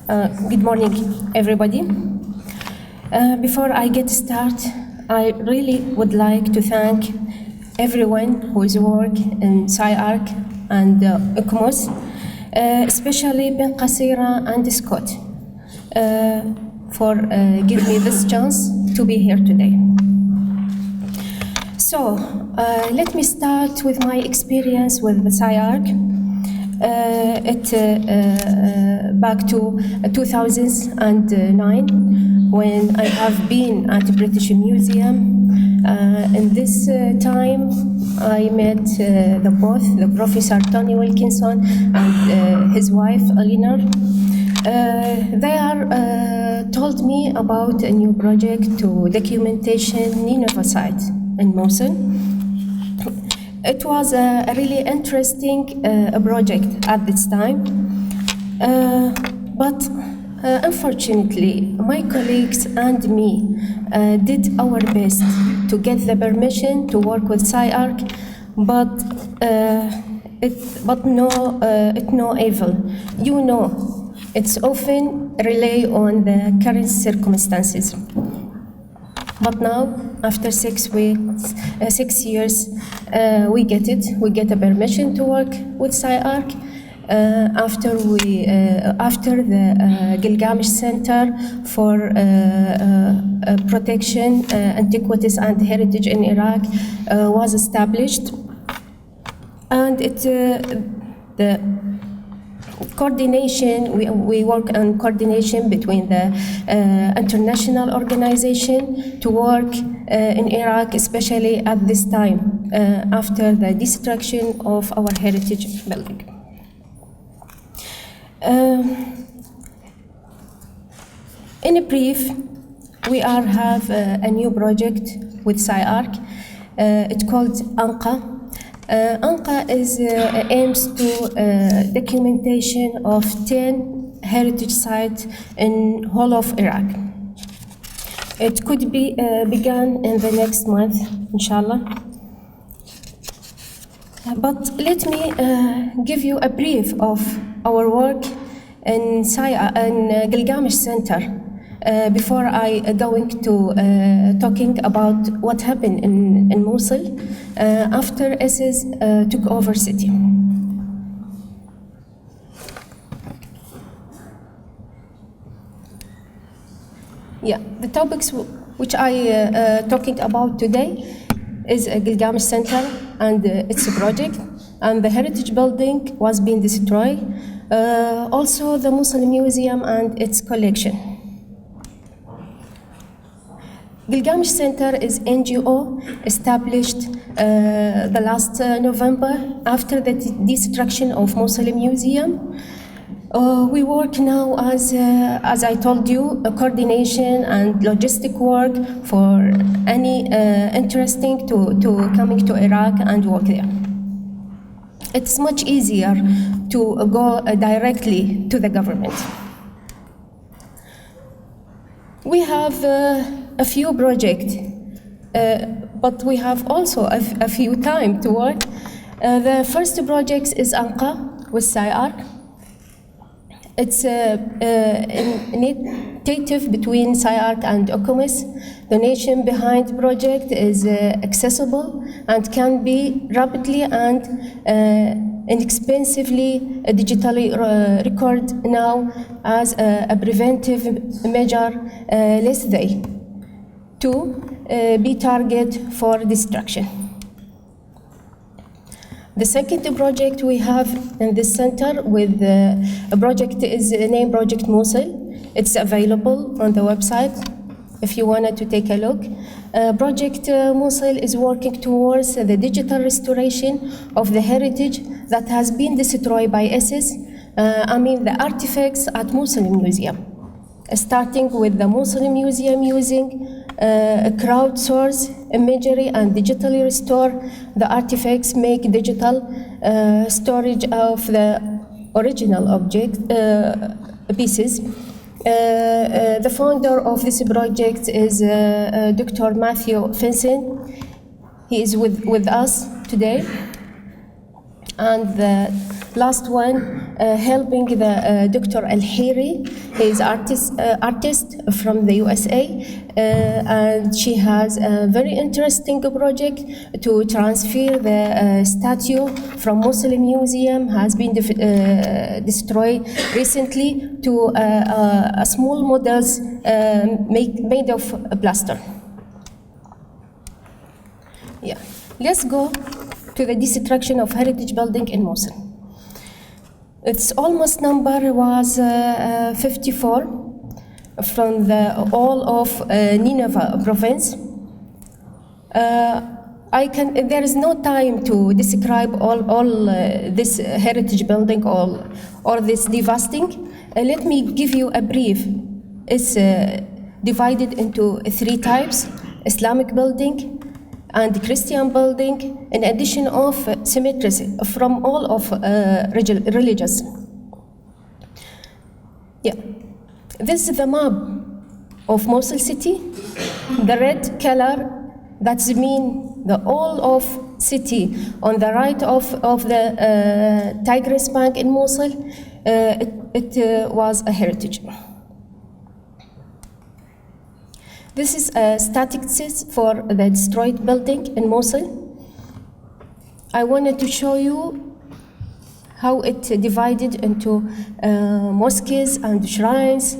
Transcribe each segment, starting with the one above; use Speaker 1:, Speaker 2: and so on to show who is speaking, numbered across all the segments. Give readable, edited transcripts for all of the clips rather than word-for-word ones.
Speaker 1: Good morning, everybody. Before I get started, I really would like to thank everyone whose work in CyArk and UCMOS, especially Ben Qasira and Scott, for giving me this chance to be here today. So, let me start with my experience with the CyArk. Back to 2009, when I have been at the British Museum. In this time, I met both the Professor Tony Wilkinson and his wife, Eleanor. They told me about a new project to documentation Nineveh site in Mosul. It was a really interesting project at this time, but unfortunately, my colleagues and me did our best to get the permission to work with CyArk, but no evil. You know, it's often rely on the current circumstances. But now, after 6 years, we get it. We get a permission to work with CyArk after the Gilgamesh Center for Protection, Antiquities and Heritage in Iraq was established, and the coordination, we work on coordination between the international organization to work in Iraq, especially at this time, after the destruction of our heritage building. In a brief, we have a new project with CyArk. It's called Anqa. Anqa aims to documentation of 10 heritage sites in whole of Iraq. It could be begun in the next month, inshallah. But let me give you a brief of our work in Gilgamesh Center before I going to talking about what happened in Mosul after ISIS took over city. Yeah, the topics which I talking about today is a Gilgamesh Center and its project, and the heritage building was being destroyed. Also the Mosul Museum and its collection. Gilgamesh Center is NGO established the last November after the destruction of Mosul Museum. We work now as I told you, a coordination and logistic work for any interesting to coming to Iraq and work there. It's much easier to go directly to the government. We have a few projects, but we have also a few time to work. The first project is Anqa with CyArk. It's an initiative between CyArk and UCMOS. Donation behind the project is accessible and can be rapidly and inexpensively digitally recorded now as a preventive measure, lest they to be target for destruction. The second project we have in this center with a project is named Project Mosul. It's available on the website if you wanted to take a look. Project Mosul is working towards the digital restoration of the heritage that has been destroyed by ISIS. The artifacts at Mosul Museum. Starting with the Mosul Museum using crowdsource imagery and digitally restore the artifacts, make digital storage of the original object pieces. The founder of this project is Dr. Matthew Vincent. He is with us today. And the last one, helping the Dr. Al-Hiri. He is artist from the USA, and she has a very interesting project to transfer the statue from Mosul Museum, has been destroyed recently, to a small models made of plaster. Yeah, let's go to the destruction of heritage building in Mosul. Its almost number was 54 from the all of Nineveh province. There is no time to describe all this heritage building or this devastating. Let me give you a brief. It's divided into 3 types: Islamic building and Christian building, in addition of cemeteries from all of religions. Yeah, this is the map of Mosul city. The red color, that's mean the all of city on the right of the Tigris Bank in Mosul. It was a heritage. This is a statistics for the destroyed building in Mosul. I wanted to show you how it divided into mosques and shrines,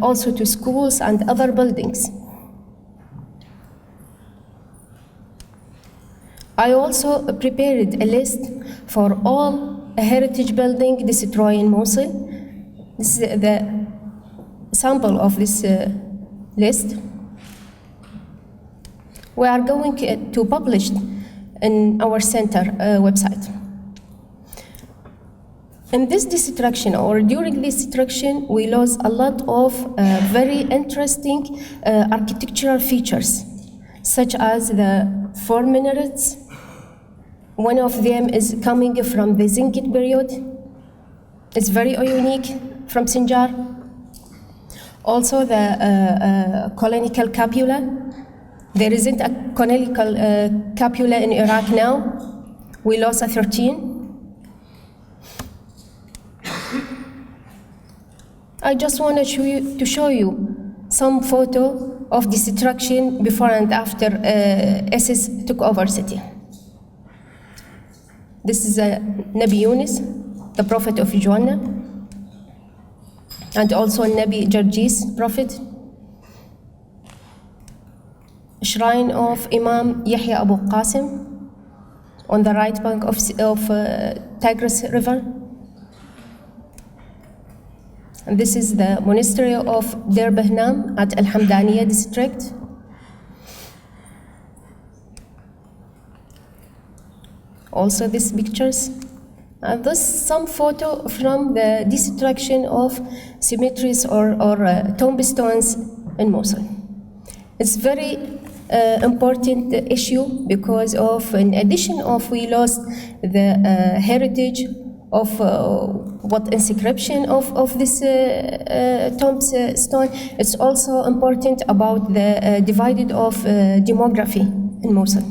Speaker 1: also to schools and other buildings. I also prepared a list for all heritage building destroyed in Mosul. This is the sample of this list. We are going to publish in our center website. In this destruction, or during this destruction, we lost a lot of very interesting architectural features, such as the 4 minarets. One of them is coming from the Zingid period. It's very unique from Sinjar. Also the colonial cupola. There isn't a colonial cupola in Iraq now. We lost a 13. I just want to show you some photo of destruction before and after ISIS took over city. This is Nabi Yunus, the prophet of Joanna, and also Nabi Jarjis, prophet. Shrine of Imam Yahya Abu Qasim on the right bank of Tigris River. And this is the monastery of Deir Behnam at Al Hamdaniya district. Also these pictures. And this some photo from the destruction of cemeteries or tombstones in Mosul. It's very important issue because of, in addition of, we lost the heritage of what inscription of this tombstone. It's also important about the divided of demography in Mosul.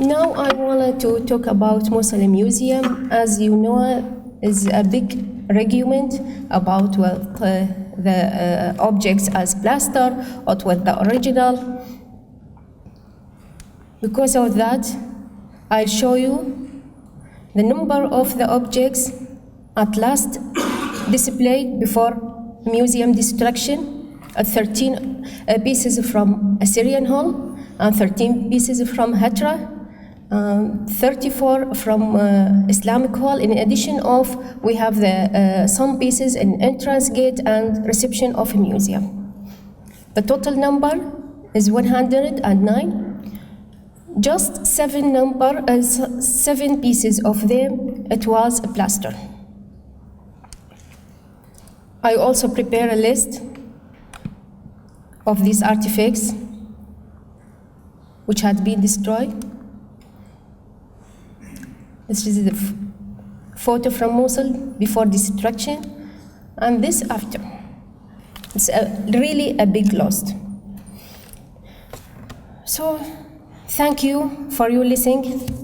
Speaker 1: Now I wanted to talk about Mosul Museum. As you know, is a big argument about the objects as plaster or with the original. Because of that, I'll show you the number of the objects at last displayed before museum destruction. 13 pieces from Assyrian Hall, and 13 pieces from Hatra, 34 from Islamic Hall. In addition of, we have the some pieces in entrance gate and reception of a museum. The total number is 109. Just 7 pieces of them, it was a plaster. I also prepare a list of these artifacts which had been destroyed. This is the photo from Mosul before destruction, and this after. It's really a big loss. So, Thank you for your listening.